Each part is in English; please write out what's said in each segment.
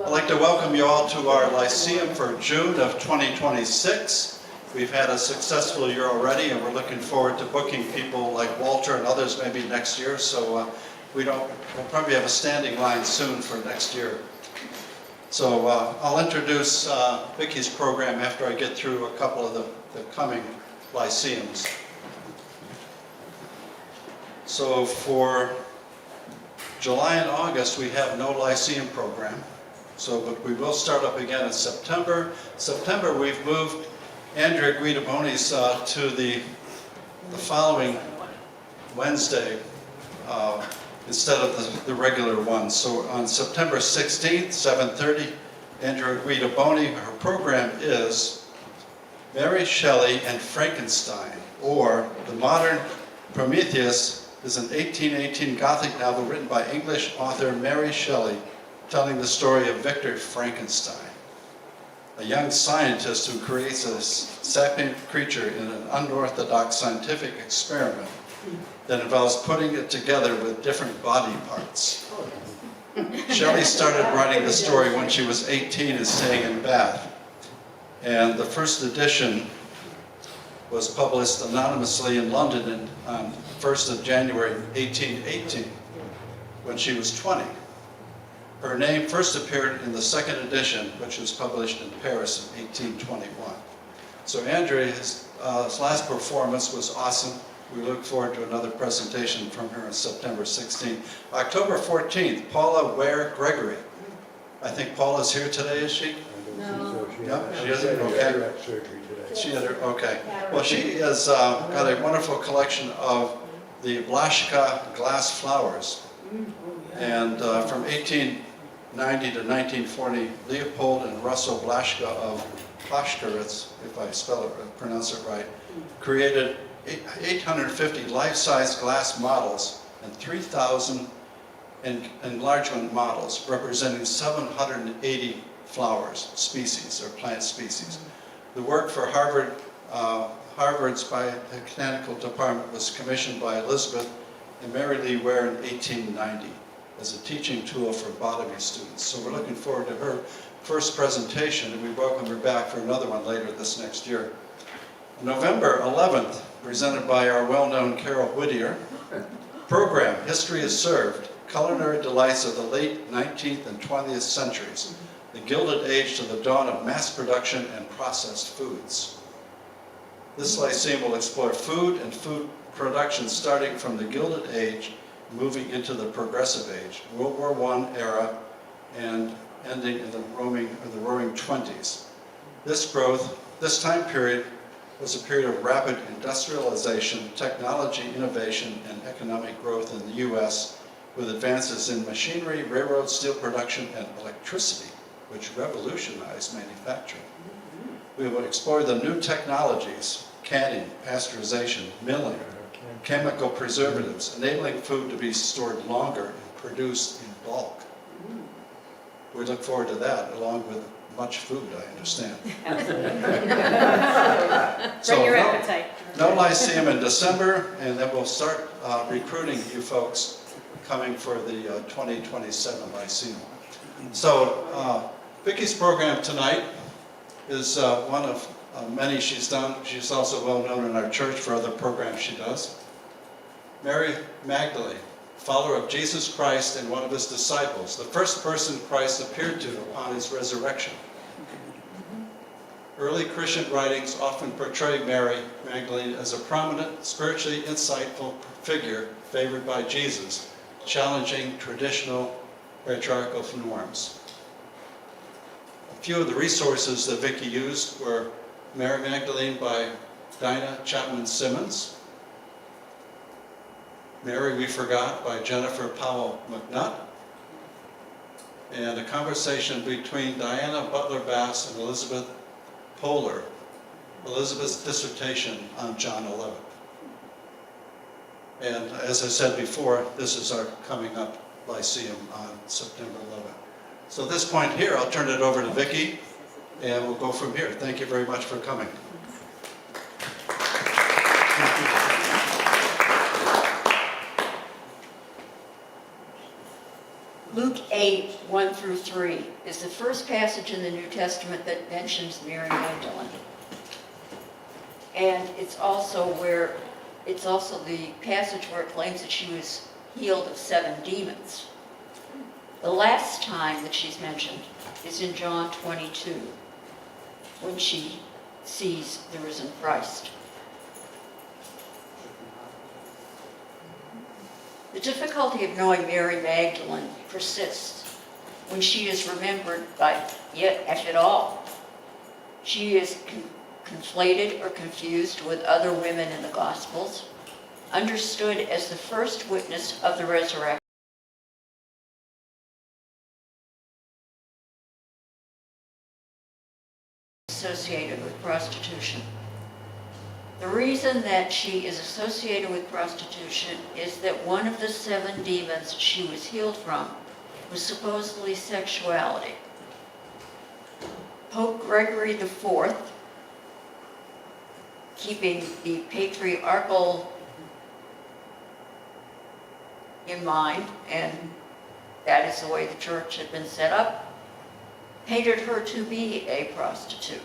I'd like to welcome you all to our Lyceum for June of 2026. We've had a successful year already, and we're looking forward to booking people like Walter and others maybe next year. So we'll probably have a standing line soon for next year. So I'll introduce Vickie's program after I get through a couple of the coming Lyceums. So for July and August, we have no Lyceum program. But we will start up again in September. September, we've moved Andrea Guidaboni's to the following Wednesday instead of the regular one. So on September 16th, 7:30, Andrea Guidaboni, her program is Mary Shelley and Frankenstein, or The Modern Prometheus is an 1818 Gothic novel written by English author Mary Shelley, telling the story of Victor Frankenstein, a young scientist who creates a sapient creature in an unorthodox scientific experiment that involves putting it together with different body parts. Shelley started writing the story when she was 18 and staying in Bath. And the first edition was published anonymously in London on 1st of January 1818, when she was 20. Her name first appeared in the second edition, which was published in Paris in 1821. So Andrea's last performance was awesome. We look forward to another presentation from her on September 16th. October 14th, Paula Ware-Gregory. I think Paula's here today, is she? No. Yeah, she isn't? Okay. She had her, okay. Well, she has got a wonderful collection of the Blaszka glass flowers. And from 1890 to 1940, Leopold and Russell Blaszka of Pashkaritz, if I pronounce it right, created 850 life-size glass models and 3,000 enlargement models representing 780 flowers, species, or plant species. The work for Harvard's Botanical Department was commissioned by Elizabeth and Mary Lee Ware in 1890 as a teaching tool for botany students. So we're looking forward to her first presentation, and we welcome her back for another one later this next year. November 11th, presented by our well-known Carol Whittier, program History is Served, Culinary Delights of the Late 19th and 20th Centuries, the Gilded Age to the Dawn of Mass Production and Processed Foods. This Lyceum will explore food and food production starting from the Gilded Age, moving into the Progressive Age, World War I era, and ending in the Roaring 20s. This time period was a period of rapid industrialization, technology innovation, and economic growth in the U.S., with advances in machinery, railroad, steel production, and electricity, which revolutionized manufacturing. We will explore the new technologies, canning, pasteurization, milling, chemical preservatives, enabling food to be stored longer and produced in bulk. We look forward to that, along with much food, I understand. Bring your appetite. No Lyceum in December, and then we'll start recruiting you folks coming for the 2027 Lyceum. So Vickie's program tonight is one of many she's done. She's also well known in our church for other programs she does. Mary Magdalene, follower of Jesus Christ and one of his disciples, the first person Christ appeared to upon his resurrection. Early Christian writings often portray Mary Magdalene as a prominent, spiritually insightful figure favored by Jesus, challenging traditional patriarchal norms. A few of the resources that Vickie used were Mary Magdalene by Dinah Chapman Simmons, Mary We Forgot by Jennifer Powell McNutt, and a conversation between Diana Butler Bass and Elizabeth Poehler, Elizabeth's dissertation on John 11. And as I said before, this is our coming up Lyceum on September 11th. So at this point here, I'll turn it over to Vickie, and we'll go from here. Thank you very much for coming. Luke 8, 1 through 3 is the first passage in the New Testament that mentions Mary Magdalene. And it's also the passage where it claims that she was healed of 7 demons. The last time that she's mentioned is in John 22, when she sees the risen Christ. The difficulty of knowing Mary Magdalene persists when she is remembered by yet if at all. She is conflated or confused with other women in the Gospels, understood as the first witness of the resurrection, associated with prostitution. The reason that she is associated with prostitution is that one of the 7 demons she was healed from was supposedly sexuality. Pope Gregory IV, keeping the patriarchal in mind, and that is the way the church had been set up, painted her to be a prostitute.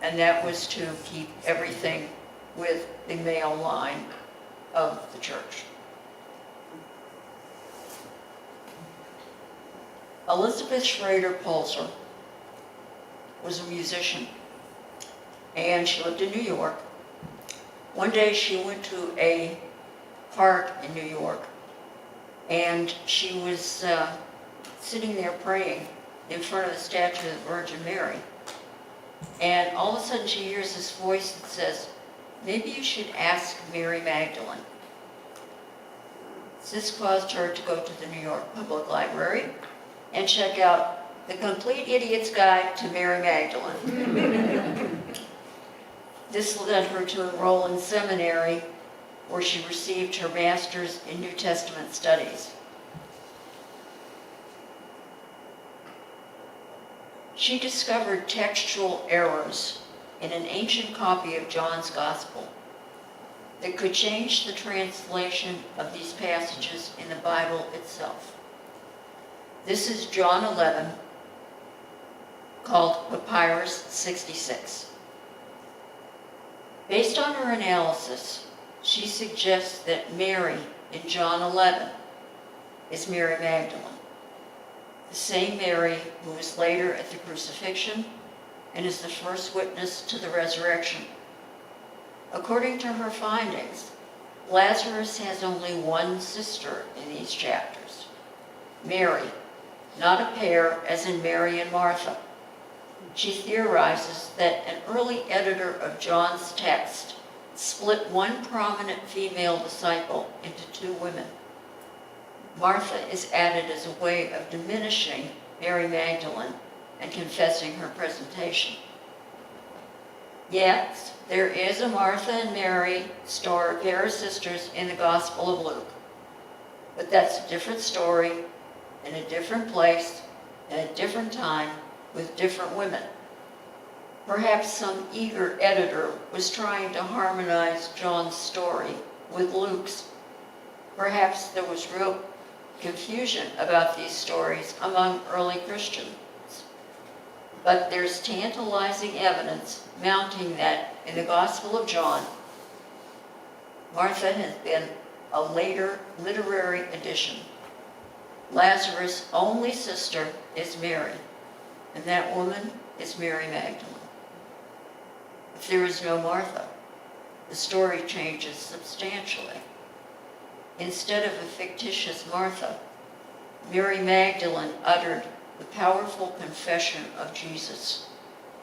And that was to keep everything with the male line of the church. Elizabeth Schrader Pulser was a musician, and she lived in New York. One day she went to a park in New York, and she was sitting there praying in front of the statue of the Virgin Mary. And all of a sudden she hears this voice that says, "Maybe you should ask Mary Magdalene." This caused her to go to the New York Public Library and check out The Complete Idiot's Guide to Mary Magdalene. This led her to enroll in seminary, where she received her master's in New Testament studies. She discovered textual errors in an ancient copy of John's Gospel that could change the translation of these passages in the Bible itself. This is John 11, called Papyrus 66. Based on her analysis, she suggests that Mary in John 11 is Mary Magdalene, the same Mary who was later at the crucifixion and is the first witness to the resurrection. According to her findings, Lazarus has only one sister in these chapters, Mary, not a pair as in Mary and Martha. She theorizes that an early editor of John's text split one prominent female disciple into 2 women. Martha is added as a way of diminishing Mary Magdalene and confessing her presentation. Yes, there is a Martha and Mary story, pair of sisters in the Gospel of Luke, but that's a different story in a different place at a different time with different women. Perhaps some eager editor was trying to harmonize John's story with Luke's. Perhaps there was real confusion about these stories among early Christians. But there's tantalizing evidence mounting that in the Gospel of John, Martha has been a later literary addition. Lazarus' only sister is Mary, and that woman is Mary Magdalene. If there is no Martha, the story changes substantially. Instead of a fictitious Martha, Mary Magdalene uttered the powerful confession of Jesus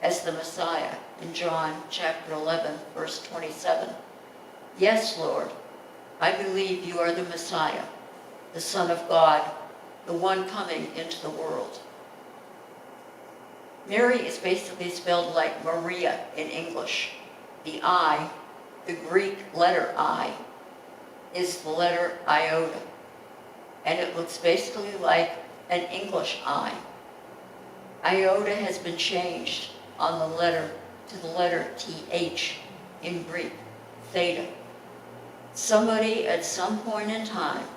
as the Messiah in John chapter 11, verse 27. "Yes, Lord, I believe you are the Messiah, the Son of God, the one coming into the world." Mary is basically spelled like Maria in English. The I, the Greek letter I, is the letter iota, and it looks basically like an English I. Iota has been changed on the letter to the letter TH in Greek, theta. Somebody at some point in time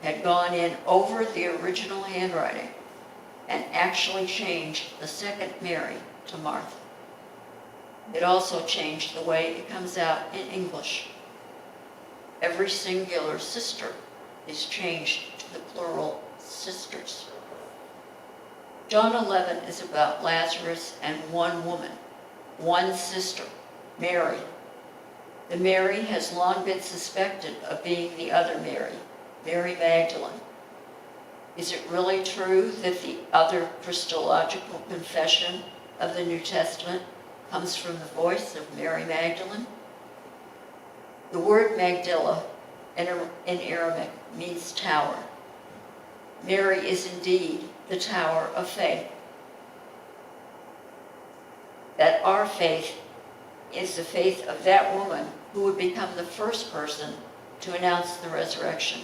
had gone in over the original handwriting and actually changed the second Mary to Martha. It also changed the way it comes out in English. Every singular sister is changed to the plural sisters. John 11 is about Lazarus and one woman, one sister, Mary. The Mary has long been suspected of being the other Mary, Mary Magdalene. Is it really true that the other Christological confession of the New Testament comes from the voice of Mary Magdalene? The word Magdala in Aramaic means tower. Mary is indeed the tower of faith. That our faith is the faith of that woman who would become the first person to announce the resurrection.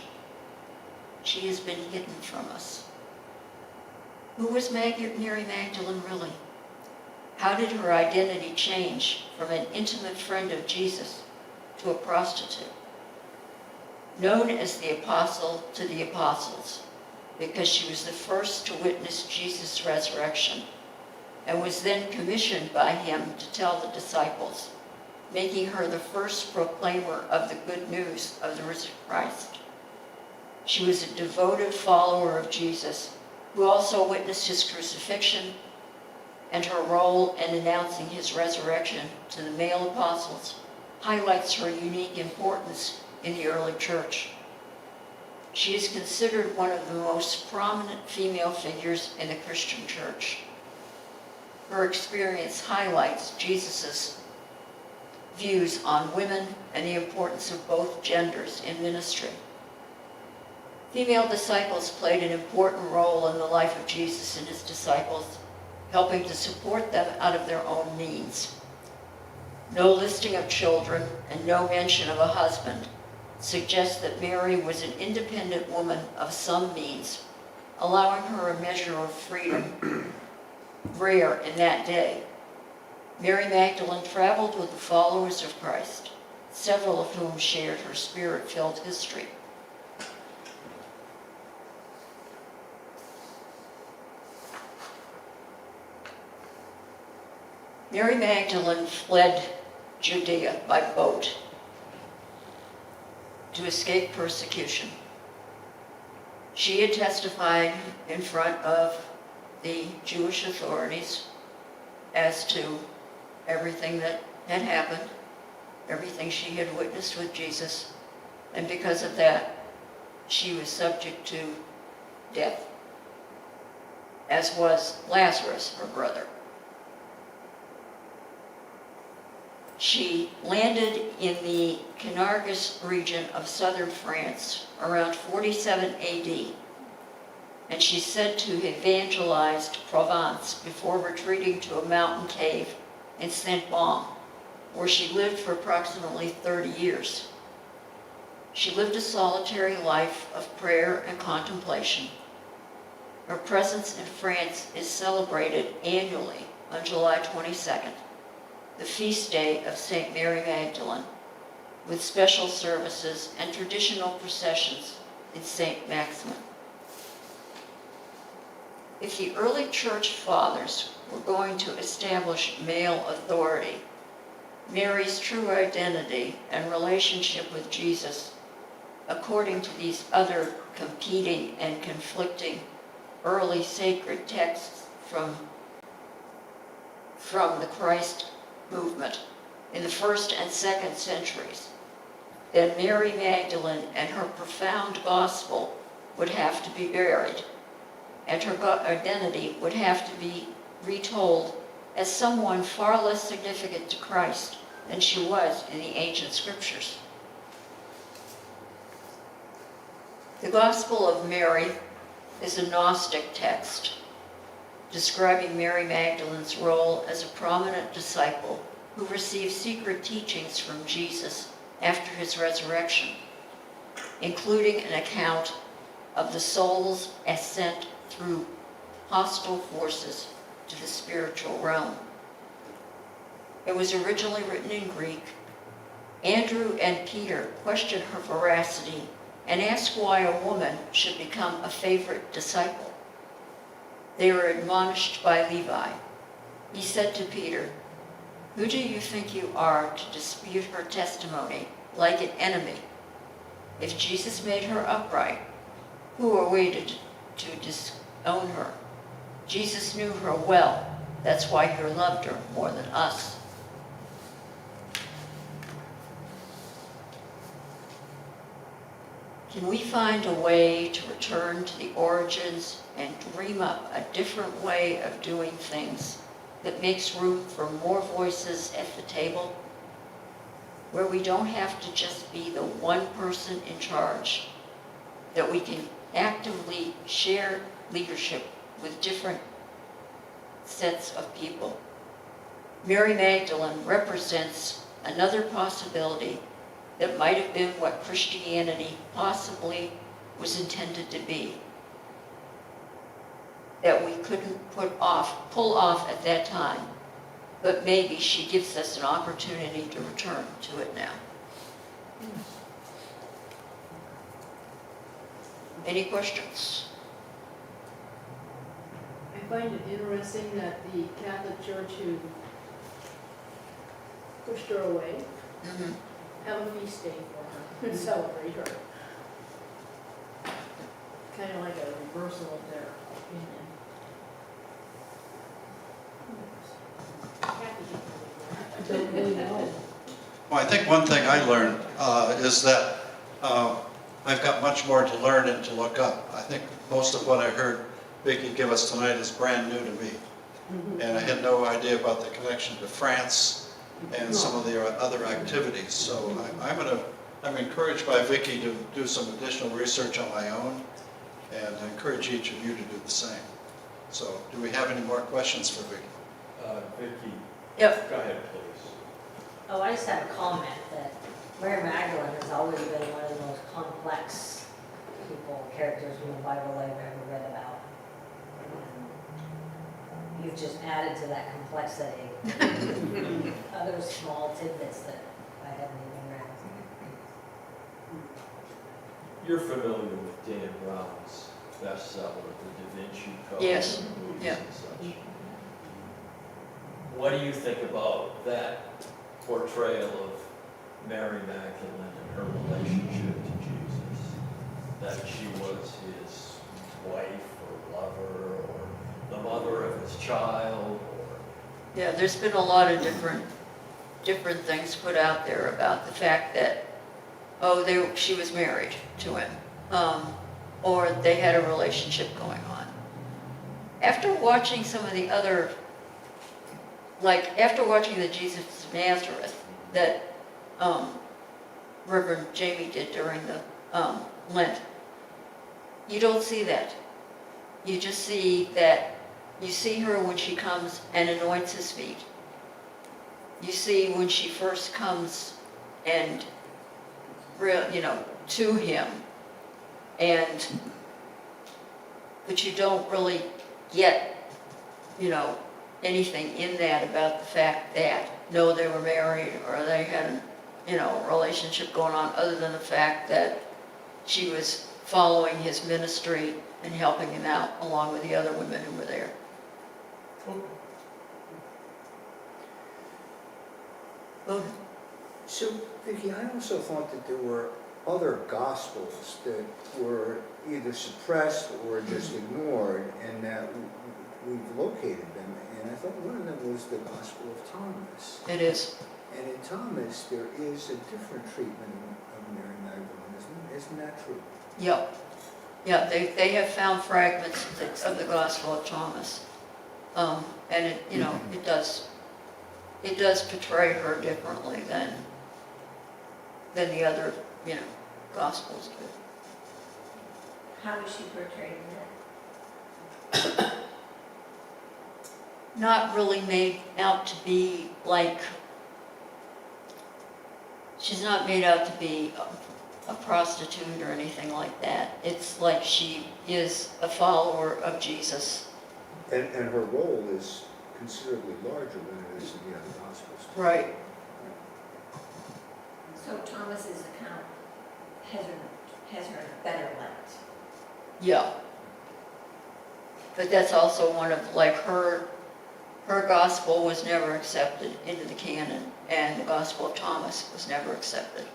She has been hidden from us. Who was Mary Magdalene really? How did her identity change from an intimate friend of Jesus to a prostitute? Known as the apostle to the apostles, because she was the first to witness Jesus' resurrection and was then commissioned by him to tell the disciples, making her the first proclaimer of the good news of the risen Christ. She was a devoted follower of Jesus who also witnessed his crucifixion, and her role in announcing his resurrection to the male apostles highlights her unique importance in the early church. She is considered one of the most prominent female figures in the Christian church. Her experience highlights Jesus' views on women and the importance of both genders in ministry. Female disciples played an important role in the life of Jesus and his disciples, helping to support them out of their own means. No listing of children and no mention of a husband suggests that Mary was an independent woman of some means, allowing her a measure of freedom rare in that day. Mary Magdalene traveled with the followers of Christ, several of whom shared her spirit-filled history. Mary Magdalene fled Judea by boat to escape persecution. She had testified in front of the Jewish authorities as to everything that had happened, everything she had witnessed with Jesus, and because of that, she was subject to death, as was Lazarus, her brother. She landed in the Camargue region of southern France around 47 AD, and she's said to have evangelized Provence before retreating to a mountain cave in Saint-Bon, where she lived for approximately 30 years. She lived a solitary life of prayer and contemplation. Her presence in France is celebrated annually on July 22nd. The feast day of St. Mary Magdalene, with special services and traditional processions in St. Maximin. If the early church fathers were going to establish male authority, Mary's true identity and relationship with Jesus, according to these other competing and conflicting early sacred texts from the Christ movement in the 1st and 2nd centuries, then Mary Magdalene and her profound gospel would have to be buried, and her identity would have to be retold as someone far less significant to Christ than she was in the ancient scriptures. The Gospel of Mary is a Gnostic text describing Mary Magdalene's role as a prominent disciple who received secret teachings from Jesus after his resurrection, including an account of the soul's ascent through hostile forces to the spiritual realm. It was originally written in Greek. Andrew and Peter questioned her veracity and asked why a woman should become a favorite disciple. They were admonished by Levi. He said to Peter, "Who do you think you are to dispute her testimony like an enemy? If Jesus made her upright, who are we to disown her? Jesus knew her well. That's why he loved her more than us." Can we find a way to return to the origins and dream up a different way of doing things that makes room for more voices at the table, where we don't have to just be the one person in charge, that we can actively share leadership with different sets of people? Mary Magdalene represents another possibility that might have been what Christianity possibly was intended to be, that we couldn't pull off at that time, but maybe she gives us an opportunity to return to it now. Any questions? I find it interesting that the Catholic Church who pushed her away Mm-hmm. have a feast day for her and celebrate her. Kind of like a reversal of their opinion. I don't really know. Well, I think one thing I learned is that I've got much more to learn and to look up. I think most of what I heard Vickie give us tonight is brand new to me. And I had no idea about the connection to France and some of the other activities. So I'm encouraged by Vickie to do some additional research on my own, and I encourage each of you to do the same. So do we have any more questions for Vickie? Vickie, Yep. go ahead, please. Oh, I just have a comment that Mary Magdalene has always been one of the most complex characters in the Bible I've ever read about. And you've just added to that complexity other small tidbits that I hadn't even read. You're familiar with Dan Brown's bestseller, The Da Vinci Code? Yes. Movies Yeah. and such. What do you think about that portrayal of Mary Magdalene and her relationship to Jesus? That she was his wife or lover or the mother of his child? Yeah, there's been a lot of different things put out there about the fact that, she was married to him, or they had a relationship going on. After watching some of the other, after watching the Jesus of Nazareth that Reverend Jamie did during the Lent, you don't see that. You just see that, you see her when she comes and anoints his feet. You see when she first comes and, to him, but you don't really get, anything in that about the fact that, no, they were married or they had, a relationship going on, other than the fact that she was following his ministry and helping him out along with the other women who were there. So, Vickie, I also thought that there were other gospels that were either suppressed or just ignored, and that we've located them. And I thought one of them was the Gospel of Thomas. It is. And in Thomas, there is a different treatment of Mary Magdalene, isn't that true? Yep. Yeah, they have found fragments of the Gospel of Thomas. And it, it does portray her differently than the other, Gospels do. How is she portrayed in that? Not really made out to be she's not made out to be a prostitute or anything like that. It's like she is a follower of Jesus. And her role is considerably larger than it is in the other gospels. Right. So Thomas's account has her in a better light. Yeah. But that's also one of, like, her gospel was never accepted into the canon, and the Gospel of Thomas was never accepted.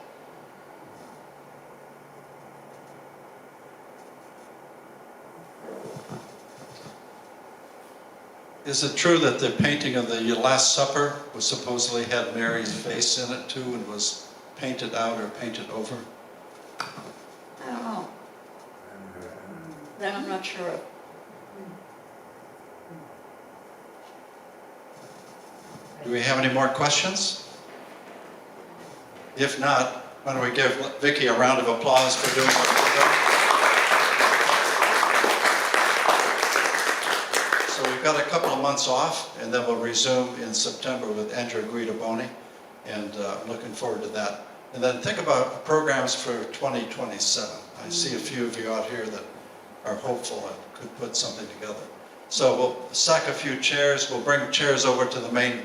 Is it true that the painting of the Last Supper was supposedly had Mary's face in it too and was painted out or painted over? I don't know. That I'm not sure of. Do we have any more questions? If not, why don't we give Vickie a round of applause for doing what she's done? So we've got a couple of months off, and then we'll resume in September with Andrew Guidoboni, and I'm looking forward to that. And then think about programs for 2027. I see a few of you out here that are hopeful and could put something together. So we'll stack a few chairs. We'll bring chairs over to the main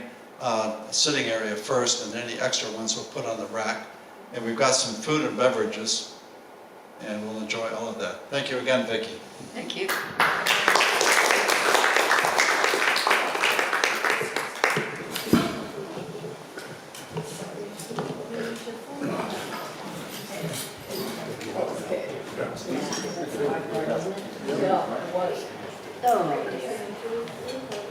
sitting area first, and any extra ones we'll put on the rack. And we've got some food and beverages, and we'll enjoy all of that. Thank you again, Vickie. Thank you. Yeah, it was. Oh, dear.